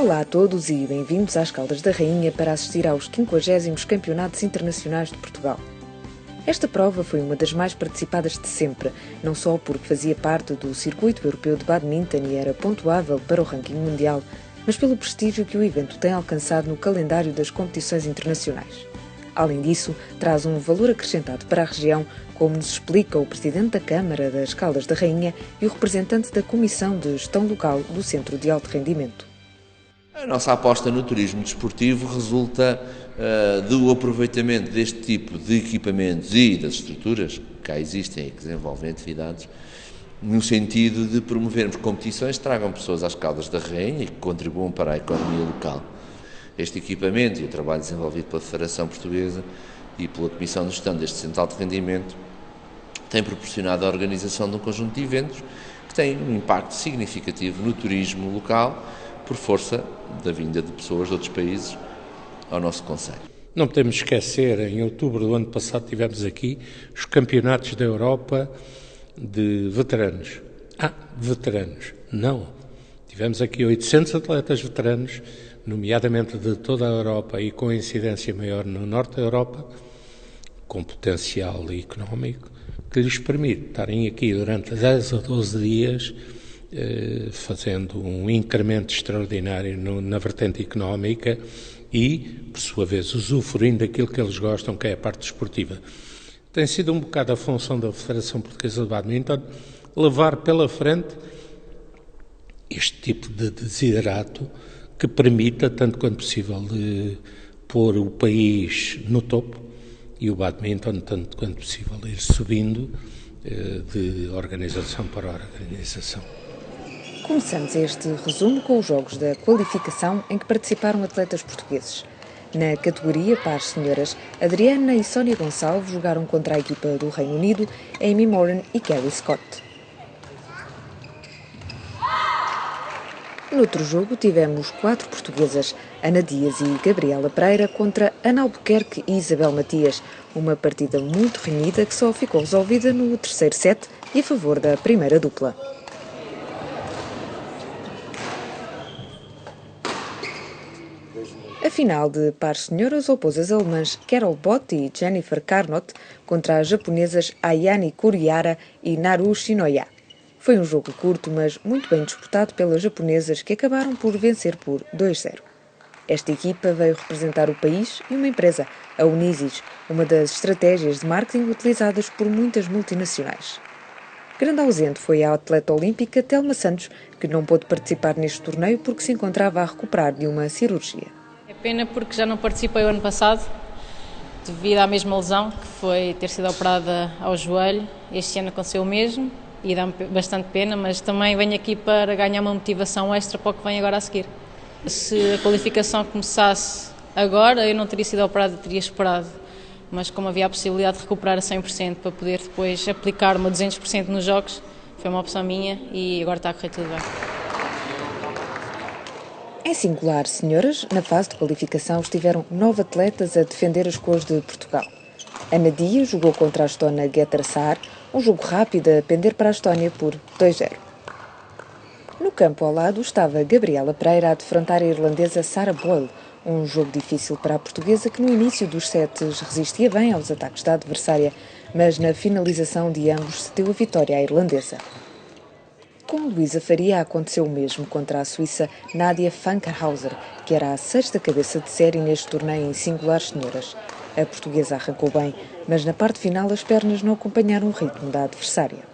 Olá a todos e bem-vindos às Caldas da Rainha para assistir aos 50º Campeonatos Internacionais de Portugal. Esta prova foi uma das mais participadas de sempre, não só porque fazia parte do circuito europeu de badminton e era pontuável para o ranking mundial, mas pelo prestígio que o evento tem alcançado no calendário das competições internacionais. Além disso, traz um valor acrescentado para a região, como nos explica o Presidente da Câmara das Caldas da Rainha e o representante da Comissão de Gestão Local do Centro de Alto Rendimento. A nossa aposta no turismo desportivo resulta do aproveitamento deste tipo de equipamentos e das estruturas que cá existem e que desenvolvem atividades, no sentido de promovermos competições que tragam pessoas às Caldas da Rainha e que contribuam para a economia local. Este equipamento e o trabalho desenvolvido pela Federação Portuguesa e pela Comissão de Gestão deste Centro de Alto Rendimento tem proporcionado a organização de um conjunto de eventos que têm um impacto significativo no turismo local, por força da vinda de pessoas de outros países ao nosso concelho. Não podemos esquecer, em outubro do ano passado tivemos aqui os campeonatos da Europa de veteranos. Veteranos, não. Tivemos aqui 800 atletas veteranos, nomeadamente de toda a Europa e com incidência maior no norte da Europa, com potencial económico, que lhes permite estarem aqui durante 10 ou 12 dias fazendo um incremento extraordinário na vertente económica e, por sua vez, usufruindo daquilo que eles gostam, que é a parte desportiva. Tem sido um bocado a função da Federação Portuguesa de Badminton levar pela frente este tipo de desiderato que permita, tanto quanto possível, de pôr o país no topo e o badminton, tanto quanto possível, ir subindo de organização para organização. Começamos este resumo com os jogos da qualificação em que participaram atletas portugueses. Na categoria para as senhoras, Adriana e Sónia Gonçalves jogaram contra a equipa do Reino Unido, Amy Moran e Kerry Scott. Noutro jogo tivemos 4 portuguesas, Ana Dias e Gabriela Pereira, contra Ana Albuquerque e Isabel Matias, uma partida muito renhida que só ficou resolvida no terceiro set e a favor da primeira dupla. A final de pares senhoras opôs as alemãs Carol Bott e Jennifer Carnot contra as japonesas Ayane Kurihara e Naru Shinoya. Foi um jogo curto, mas muito bem disputado pelas japonesas, que acabaram por vencer por 2-0. Esta equipa veio representar o país e uma empresa, a Unisis, uma das estratégias de marketing utilizadas por muitas multinacionais. Grande ausente foi a atleta olímpica Telma Santos, que não pôde participar neste torneio porque se encontrava a recuperar de uma cirurgia. É pena porque já não participei o ano passado, devido à mesma lesão, que foi ter sido operada ao joelho. Este ano aconteceu o mesmo e dá-me bastante pena, mas também venho aqui para ganhar uma motivação extra para o que vem agora a seguir. Se a qualificação começasse agora, eu não teria sido operada, teria esperado. Mas como havia a possibilidade de recuperar a 100% para poder depois aplicar-me a 200% nos jogos, foi uma opção minha e agora está a correr tudo bem. Em singular, senhoras, na fase de qualificação estiveram 9 atletas a defender as cores de Portugal. Ana Dias jogou contra a estona Getter Saar, um jogo rápido a pender para a Estónia por 2-0. No campo ao lado estava Gabriela Pereira a defrontar a irlandesa Sarah Boyle, um jogo difícil para a portuguesa que no início dos sets resistia bem aos ataques da adversária, mas na finalização de ambos se deu a vitória à irlandesa. Com Luísa Faria aconteceu o mesmo contra a suíça Nadia Fankerhauser, que era a 6ª cabeça de série neste torneio em singulares senhoras. A portuguesa arrancou bem, mas na parte final as pernas não acompanharam o ritmo da adversária.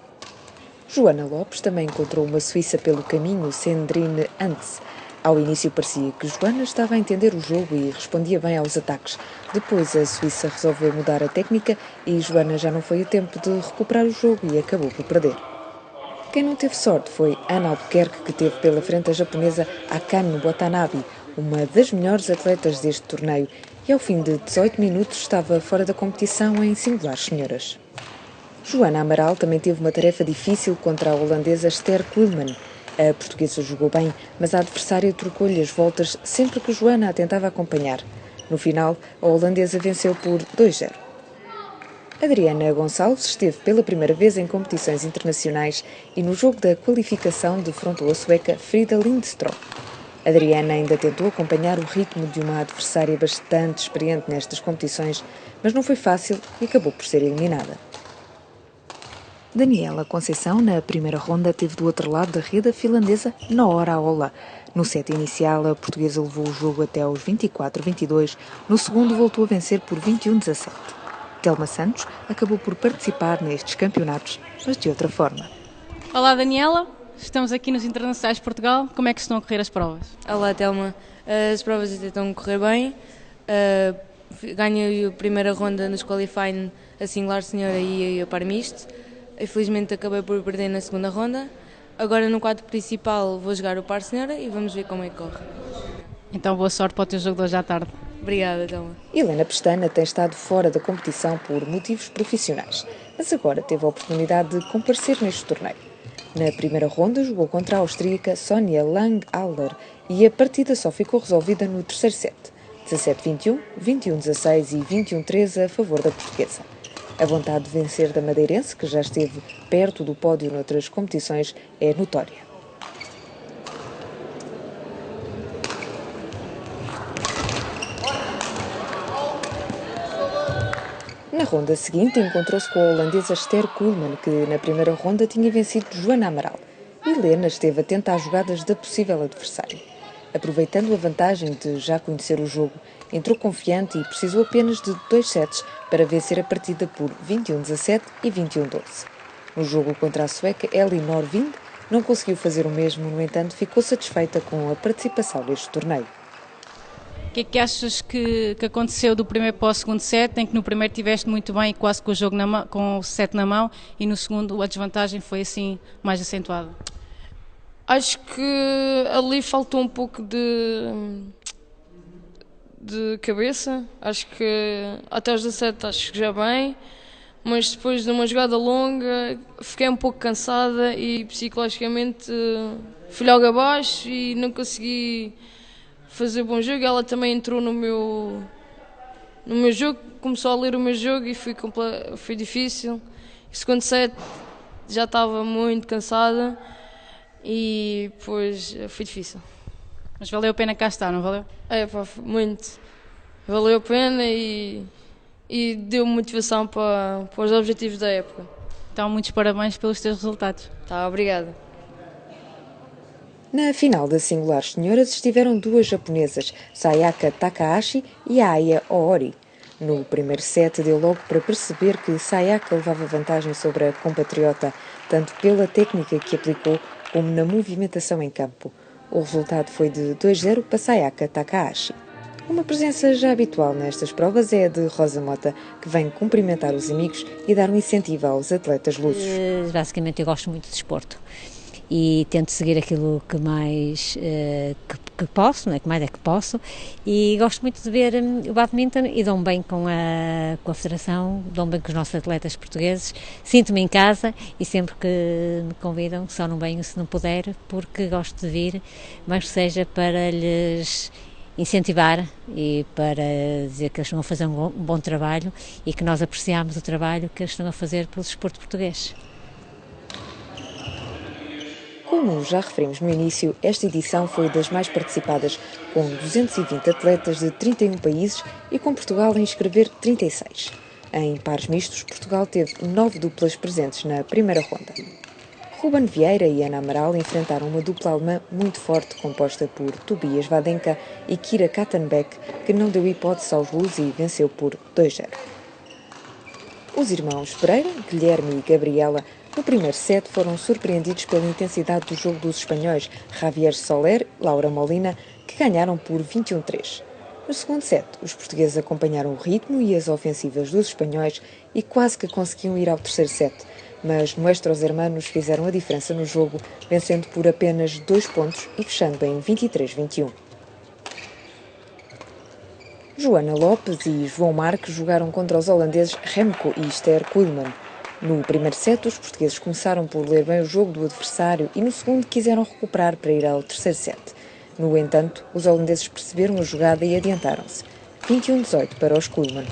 Joana Lopes também encontrou uma suíça pelo caminho, Sandrine Antz. Ao início parecia que Joana estava a entender o jogo e respondia bem aos ataques. Depois a suíça resolveu mudar a técnica e Joana já não foi a tempo de recuperar o jogo e acabou por perder. Quem não teve sorte foi Ana Albuquerque, que teve pela frente a japonesa Akane Watanabe, uma das melhores atletas deste torneio, e ao fim de 18 minutos estava fora da competição em singulares senhoras. Joana Amaral também teve uma tarefa difícil contra a holandesa Ster Kuhlmann. A portuguesa jogou bem, mas a adversária trocou-lhe as voltas sempre que Joana a tentava acompanhar. No final, a holandesa venceu por 2-0. Adriana Gonçalves esteve pela primeira vez em competições internacionais e no jogo da qualificação defrontou a sueca Frida Lindström. Adriana ainda tentou acompanhar o ritmo de uma adversária bastante experiente nestas competições, mas não foi fácil e acabou por ser eliminada. Daniela Conceição, na primeira ronda, teve do outro lado da rede a finlandesa Noora Ola. No set inicial, a portuguesa levou o jogo até aos 24-22, no segundo voltou a vencer por 21-17. Telma Santos acabou por participar nestes campeonatos, mas de outra forma. Olá Daniela, estamos aqui nos Internacionais de Portugal, como é que estão a correr as provas? Olá Telma, as provas até estão a correr bem, ganhei a primeira ronda nos qualifying a singular senhora e a par misto. Infelizmente acabei por perder na segunda ronda. Agora no quadro principal vou jogar o par senhora e vamos ver como é que corre. Então boa sorte para o teu jogo de hoje à tarde. Obrigada, Telma. Helena Pestana tem estado fora da competição por motivos profissionais, mas agora teve a oportunidade de comparecer neste torneio. Na primeira ronda jogou contra a austríaca Sonja Lang-Aller e a partida só ficou resolvida no terceiro set. 17-21, 21-16 e 21-13 a favor da portuguesa. A vontade de vencer da madeirense, que já esteve perto do pódio noutras competições, é notória. Na ronda seguinte, encontrou-se com a holandesa Esther Kuhlmann, que na primeira ronda tinha vencido Joana Amaral. Helena esteve atenta às jogadas da possível adversária. Aproveitando a vantagem de já conhecer o jogo, entrou confiante e precisou apenas de 2 sets para vencer a partida por 21-17 e 21-12. No jogo contra a sueca Elinor Vind, não conseguiu fazer o mesmo, no entanto, ficou satisfeita com a participação neste torneio. O que é que achas que aconteceu do primeiro para o segundo set, em que no primeiro estiveste muito bem e quase com o jogo com o set na mão, e no segundo a desvantagem foi assim mais acentuada? Acho que ali faltou um pouco de cabeça. Acho que até aos 17 acho que já bem, mas depois de uma jogada longa fiquei um pouco cansada e psicologicamente fui logo abaixo e não consegui fazer bom jogo. Ela também entrou no meu jogo, começou a ler o meu jogo e foi difícil. O segundo set já estava muito cansada e depois foi difícil. Mas valeu a pena cá estar, não valeu? Muito. Valeu a pena e deu motivação para os objetivos da época. Então, muitos parabéns pelos teus resultados. Obrigada. Na final das singulares senhoras estiveram duas japonesas, Sayaka Takahashi e Aya Oori. No primeiro set deu logo para perceber que Sayaka levava vantagem sobre a compatriota, tanto pela técnica que aplicou como na movimentação em campo. O resultado foi de 2-0 para Sayaka Takahashi. Uma presença já habitual nestas provas é a de Rosa Mota, que vem cumprimentar os amigos e dar um incentivo aos atletas lusos. Basicamente eu gosto muito de desporto e tento seguir aquilo que mais que posso, não é? Que mais é que posso, e gosto muito de ver o badminton e dou-me bem com a Federação, dou-me bem com os nossos atletas portugueses, sinto-me em casa e sempre que me convidam, só não venho se não puder, porque gosto de vir, mas que seja para lhes incentivar e para dizer que eles estão a fazer um bom trabalho e que nós apreciamos o trabalho que eles estão a fazer pelo desporto português. Como já referimos no início, esta edição foi das mais participadas, com 220 atletas de 31 países e com Portugal a inscrever 36. Em pares mistos, Portugal teve 9 duplas presentes na primeira ronda. Ruben Vieira e Ana Amaral enfrentaram uma dupla alemã muito forte, composta por Tobias Wadenka e Kira Kattenbeck, que não deu hipótese aos lusos e venceu por 2-0. Os irmãos Pereira, Guilherme e Gabriela, no primeiro set foram surpreendidos pela intensidade do jogo dos espanhóis Javier Soler e Laura Molina, que ganharam por 21-3. No segundo set, os portugueses acompanharam o ritmo e as ofensivas dos espanhóis e quase que conseguiam ir ao terceiro set, mas nuestros hermanos fizeram a diferença no jogo, vencendo por apenas 2 pontos e fechando em 23-21. Joana Lopes e João Marques jogaram contra os holandeses Remco e Esther Kuhlmann. No primeiro set, os portugueses começaram por ler bem o jogo do adversário e no segundo quiseram recuperar para ir ao terceiro set. No entanto, os holandeses perceberam a jogada e adiantaram-se. 21-18 para os Kuhlmann.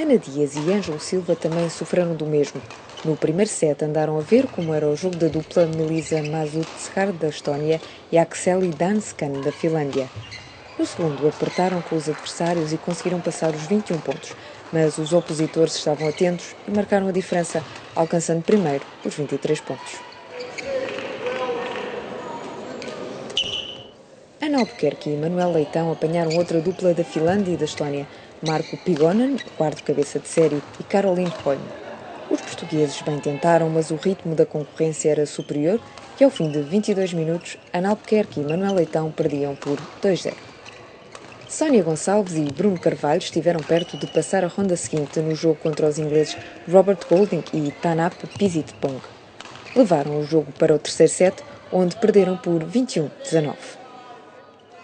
Ana Dias e Ângelo Silva também sofreram do mesmo. No primeiro set andaram a ver como era o jogo da dupla Melisa Mazutskar da Estónia e Akseli Danskan da Finlândia. No segundo apertaram com os adversários e conseguiram passar os 21 pontos, mas os opositores estavam atentos e marcaram a diferença, alcançando primeiro os 23 pontos. Ana Albuquerque e Manuel Leitão apanharam outra dupla da Finlândia e da Estónia, Marco Pigonen, quarto cabeça de série, e Caroline Holm. Os portugueses bem tentaram, mas o ritmo da concorrência era superior e ao fim de 22 minutos, Ana Albuquerque e Manuel Leitão perdiam por 2-0. Sónia Gonçalves e Bruno Carvalho estiveram perto de passar a ronda seguinte no jogo contra os ingleses Robert Golding e Tanap Pisitpong. Levaram o jogo para o terceiro set, onde perderam por 21-19.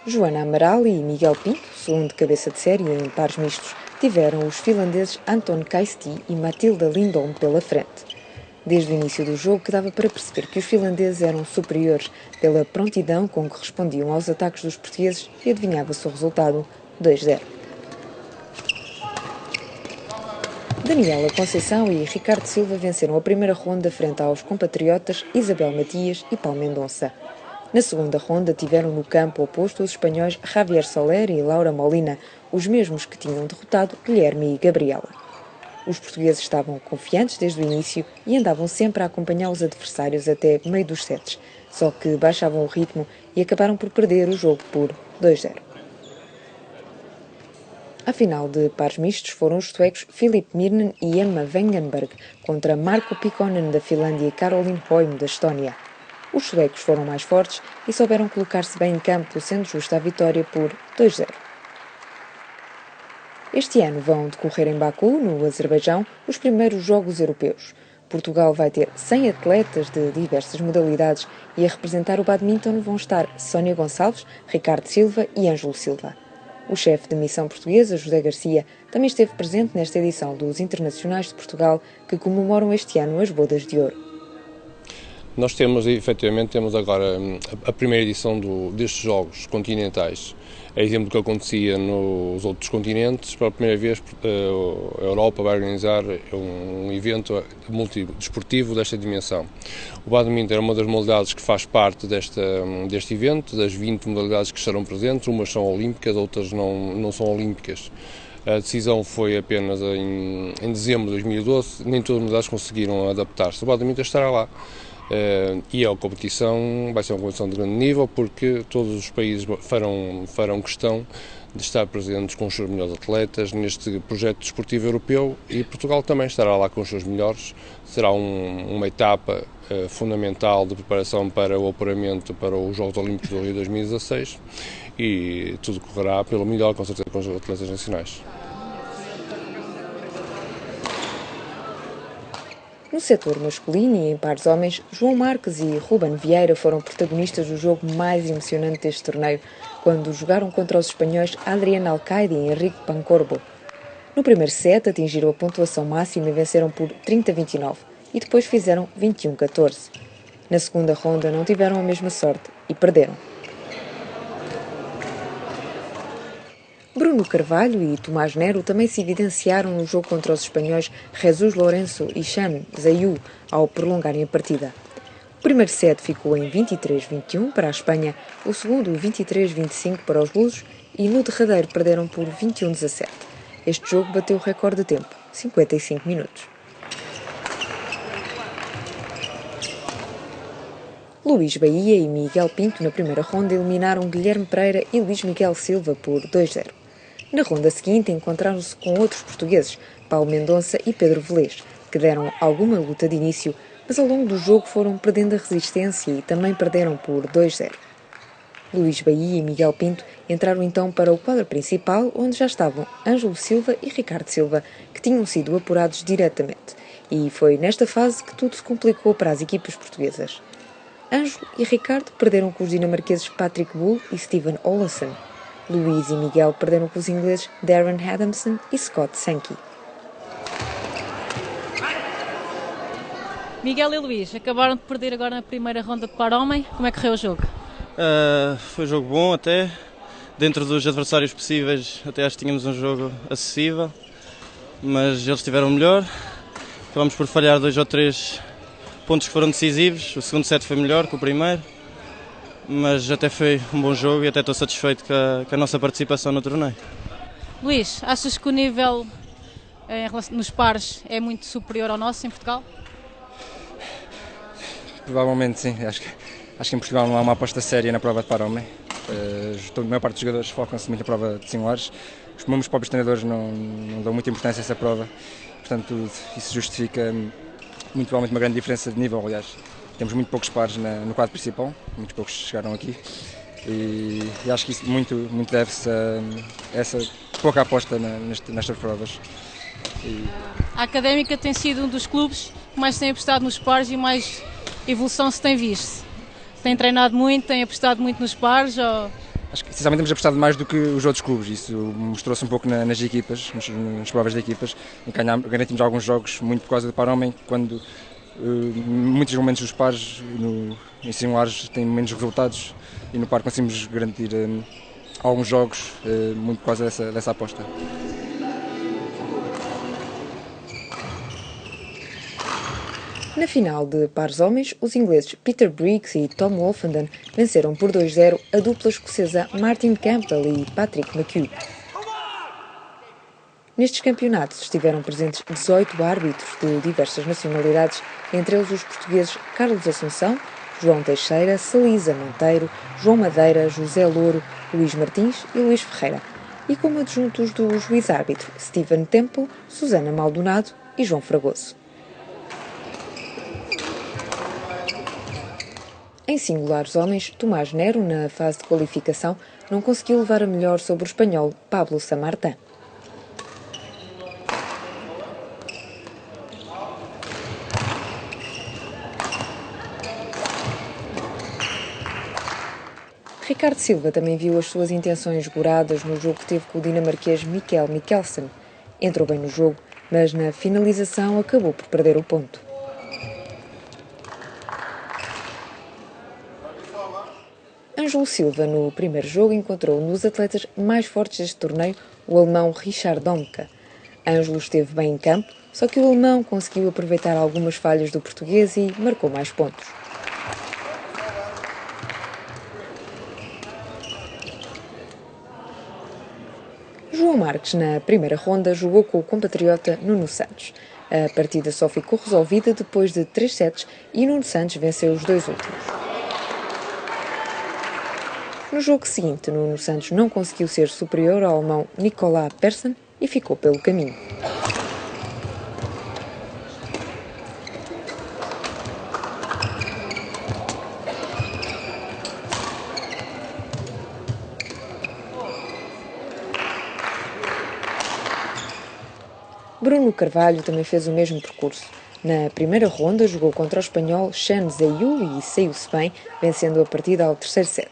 Joana Amaral e Miguel Pinto, segundo cabeça de série em pares mistos, tiveram os finlandeses Anton Kaisti e Matilda Lindholm pela frente. Desde o início do jogo que dava para perceber que os finlandeses eram superiores pela prontidão com que respondiam aos ataques dos portugueses e adivinhava-se o resultado 2-0. Daniela Conceição e Ricardo Silva venceram a primeira ronda frente aos compatriotas Isabel Matias e Paulo Mendonça. Na segunda ronda tiveram no campo oposto os espanhóis Javier Soler e Laura Molina, os mesmos que tinham derrotado Guilherme e Gabriela. Os portugueses estavam confiantes desde o início e andavam sempre a acompanhar os adversários até meio dos sets, só que baixavam o ritmo e acabaram por perder o jogo por 2-0. A final de pares mistos foram os suecos Filip Mirnen e Emma Wengenberg contra Marco Pikkonen da Finlândia e Caroline Holm da Estónia. Os suecos foram mais fortes e souberam colocar-se bem em campo, sendo justa a vitória por 2-0. Este ano vão decorrer em Baku, no Azerbaijão, os primeiros Jogos Europeus. Portugal vai ter 100 atletas de diversas modalidades e a representar o badminton vão estar Sónia Gonçalves, Ricardo Silva e Ângelo Silva. O chefe de missão portuguesa, José Garcia, também esteve presente nesta edição dos Internacionais de Portugal, que comemoram este ano as Bodas de Ouro. Nós efetivamente temos agora a primeira edição destes Jogos Continentais. É exemplo do que acontecia nos outros continentes. Pela primeira vez, a Europa vai organizar um evento multidesportivo desta dimensão. O badminton é uma das modalidades que faz parte deste evento. Das 20 modalidades que estarão presentes, umas são olímpicas, outras não são olímpicas. A decisão foi apenas em dezembro de 2012, nem todas as modalidades conseguiram adaptar-se. O badminton estará lá. E a competição vai ser uma competição de grande nível, porque todos os países farão questão de estar presentes com os seus melhores atletas neste projeto desportivo europeu, e Portugal também estará lá com os seus melhores. Será uma etapa fundamental de preparação para o apuramento para os Jogos Olímpicos do Rio 2016, e tudo correrá pelo melhor, com certeza, com os atletas nacionais. No setor masculino e em pares homens, João Marques e Ruben Vieira foram protagonistas do jogo mais emocionante deste torneio, quando jogaram contra os espanhóis Adrián Alcaide e Henrique Pancorbo. No primeiro set atingiram a pontuação máxima e venceram por 30-29, e depois fizeram 21-14. Na segunda ronda não tiveram a mesma sorte e perderam. Bruno Carvalho e Tomás Nero também se evidenciaram no jogo contra os espanhóis Jesus Lourenço e Chan Zayu ao prolongarem a partida. O primeiro set ficou em 23-21 para a Espanha, o segundo 23-25 para os lusos e no derradeiro perderam por 21-17. Este jogo bateu o recorde de tempo, 55 minutos. Luís Bahia e Miguel Pinto na primeira ronda eliminaram Guilherme Pereira e Luís Miguel Silva por 2-0. Na ronda seguinte encontraram-se com outros portugueses, Paulo Mendonça e Pedro Velez, que deram alguma luta de início, mas ao longo do jogo foram perdendo a resistência e também perderam por 2-0. Luís Bahia e Miguel Pinto entraram então para o quadro principal, onde já estavam Ângelo Silva e Ricardo Silva, que tinham sido apurados diretamente, e foi nesta fase que tudo se complicou para as equipas portuguesas. Ângelo e Ricardo perderam com os dinamarqueses Patrick Bull e Steven Olassen. Luís e Miguel perderam com os ingleses Darren Adamson e Scott Sankey. Miguel e Luís acabaram de perder agora na primeira ronda de par homem. Como é que correu o jogo? Foi um jogo bom até. Dentro dos adversários possíveis, até acho que tínhamos um jogo acessível. mas eles estiveram melhor. Acabamos por falhar 2 ou 3 pontos que foram decisivos. O segundo set foi melhor que o primeiro, mas até foi um bom jogo e até estou satisfeito com a nossa participação no torneio. Luís, achas que o nível nos pares é muito superior ao nosso em Portugal? Provavelmente sim. Acho que em Portugal não há uma aposta séria na prova de par homem. A maior parte dos jogadores focam-se muito na prova de singulares. Os meus próprios treinadores não dão muita importância a essa prova. Portanto, isso justifica muito provavelmente uma grande diferença de nível. Aliás, temos muito poucos pares no quadro principal, muitos poucos chegaram aqui. E acho que isso muito deve-se a essa pouca aposta nestas provas. A Académica tem sido um dos clubes que mais tem apostado nos pares e mais evolução se tem visto. Tem treinado muito, tem apostado muito nos pares? Ou... Acho que essencialmente temos apostado mais do que os outros clubes. Isso mostrou-se um pouco nas equipas, nas provas de equipas, em que garantimos alguns jogos muito por causa do par homem, quando muitos momentos dos pares em singulares têm menos resultados e no par conseguimos garantir alguns jogos muito por causa dessa aposta. Na final de pares homens, os ingleses Peter Briggs e Tom Wolfenden venceram por 2-0 a dupla escocesa Martin Campbell e Patrick McHugh. Nestes campeonatos estiveram presentes 18 árbitros de diversas nacionalidades, entre eles os portugueses Carlos Assunção, João Teixeira, Celisa Monteiro, João Madeira, José Louro, Luís Martins e Luís Ferreira, e como adjuntos do juiz-árbitro Stephen Temple, Susana Maldonado e João Fragoso. Em singulares homens, Tomás Nero, na fase de qualificação, não conseguiu levar a melhor sobre o espanhol Pablo Samartán. Ricardo Silva também viu as suas intenções esgoradas no jogo que teve com o dinamarquês Mikkel Mikkelsen. Entrou bem no jogo, mas na finalização acabou por perder o ponto. Ângelo Silva, no primeiro jogo, encontrou nos atletas mais fortes deste torneio o alemão Richard Domke. Ângelo esteve bem em campo, só que o alemão conseguiu aproveitar algumas falhas do português e marcou mais pontos. João Marques, na primeira ronda, jogou com o compatriota Nuno Santos. A partida só ficou resolvida depois de 3 sets e Nuno Santos venceu os 2 últimos. No jogo seguinte, Nuno Santos não conseguiu ser superior ao alemão Nicolas Persson e ficou pelo caminho. Bruno Carvalho também fez o mesmo percurso. Na primeira ronda, jogou contra o espanhol Chen Zheyu e saiu-se bem, vencendo a partida ao terceiro set.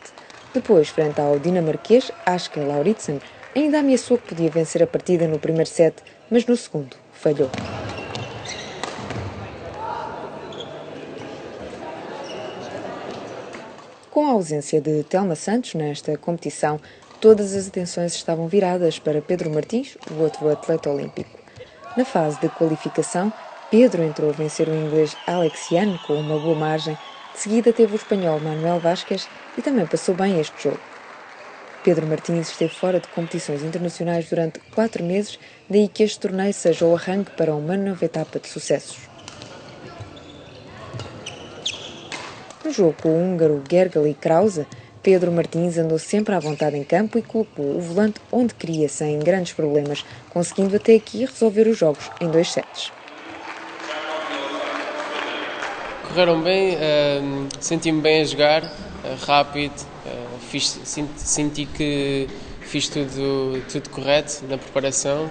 Depois, frente ao dinamarquês Asker Lauritsen, ainda ameaçou que podia vencer a partida no primeiro set, mas no segundo falhou. Com a ausência de Telma Santos nesta competição, todas as atenções estavam viradas para Pedro Martins, o outro atleta olímpico. Na fase de qualificação, Pedro entrou a vencer o inglês Alex Yan com uma boa margem. De seguida teve o espanhol Manuel Vázquez e também passou bem este jogo. Pedro Martins esteve fora de competições internacionais durante 4 meses, daí que este torneio seja o arranque para uma nova etapa de sucessos. No jogo com o húngaro Gergely Krause, Pedro Martins andou sempre à vontade em campo e colocou o volante onde queria sem grandes problemas, conseguindo até aqui resolver os jogos em 2 sets. Correram bem, senti-me bem a jogar, rápido, senti que fiz tudo correto na preparação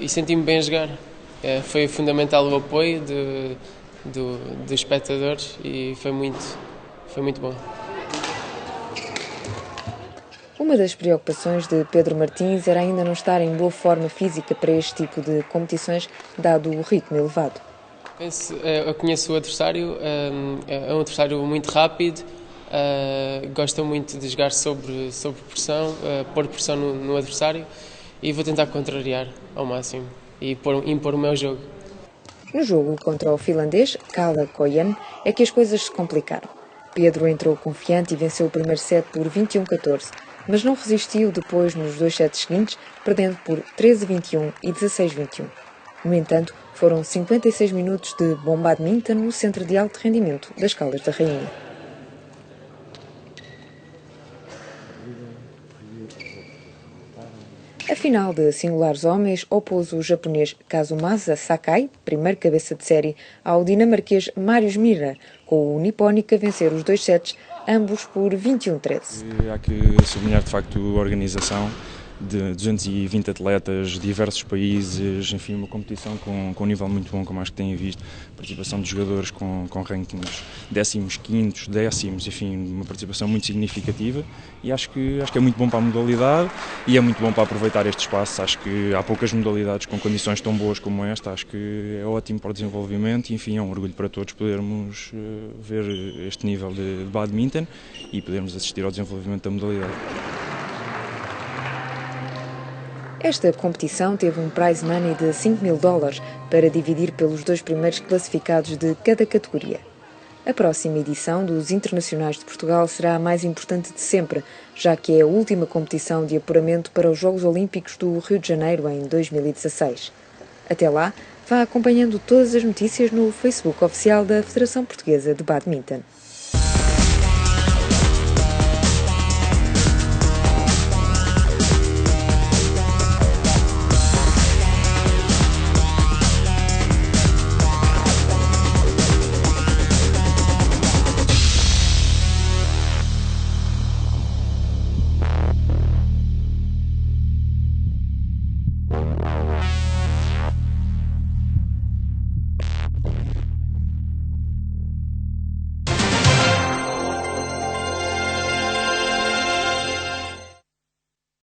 e senti-me bem a jogar. Foi fundamental o apoio dos espectadores e foi muito bom. Uma das preocupações de Pedro Martins era ainda não estar em boa forma física para este tipo de competições, dado o ritmo elevado. Eu conheço o adversário, é um adversário muito rápido, gosta muito de jogar sobre pressão, pôr pressão no adversário e vou tentar contrariar ao máximo e impor o meu jogo. No jogo contra o finlandês Kalle Koyen é que as coisas se complicaram. Pedro entrou confiante e venceu o primeiro set por 21-14, mas não resistiu depois nos 2 sets seguintes, perdendo por 13-21 e 16-21. No entanto, foram 56 minutos de bom badminton no centro de alto rendimento das Caldas da Rainha. A final de singulares homens opôs o japonês Kazumasa Sakai, primeiro cabeça de série, ao dinamarquês Marius Mira, com o nipónico a vencer os 2 sets, ambos por 21-13. Há que sublinhar de facto a organização de 220 atletas de diversos países, enfim, uma competição com um nível muito bom, como acho que têm visto, participação de jogadores com rankings 15º, 10º, enfim, uma participação muito significativa e acho que é muito bom para a modalidade e é muito bom para aproveitar este espaço. Acho que há poucas modalidades com condições tão boas como esta, acho que é ótimo para o desenvolvimento e, enfim, é um orgulho para todos podermos ver este nível de badminton e podermos assistir ao desenvolvimento da modalidade. Esta competição teve um prize money de $5.000 para dividir pelos 2 primeiros classificados de cada categoria. A próxima edição dos Internacionais de Portugal será a mais importante de sempre, já que é a última competição de apuramento para os Jogos Olímpicos do Rio de Janeiro em 2016. Até lá, vá acompanhando todas as notícias no Facebook oficial da Federação Portuguesa de Badminton.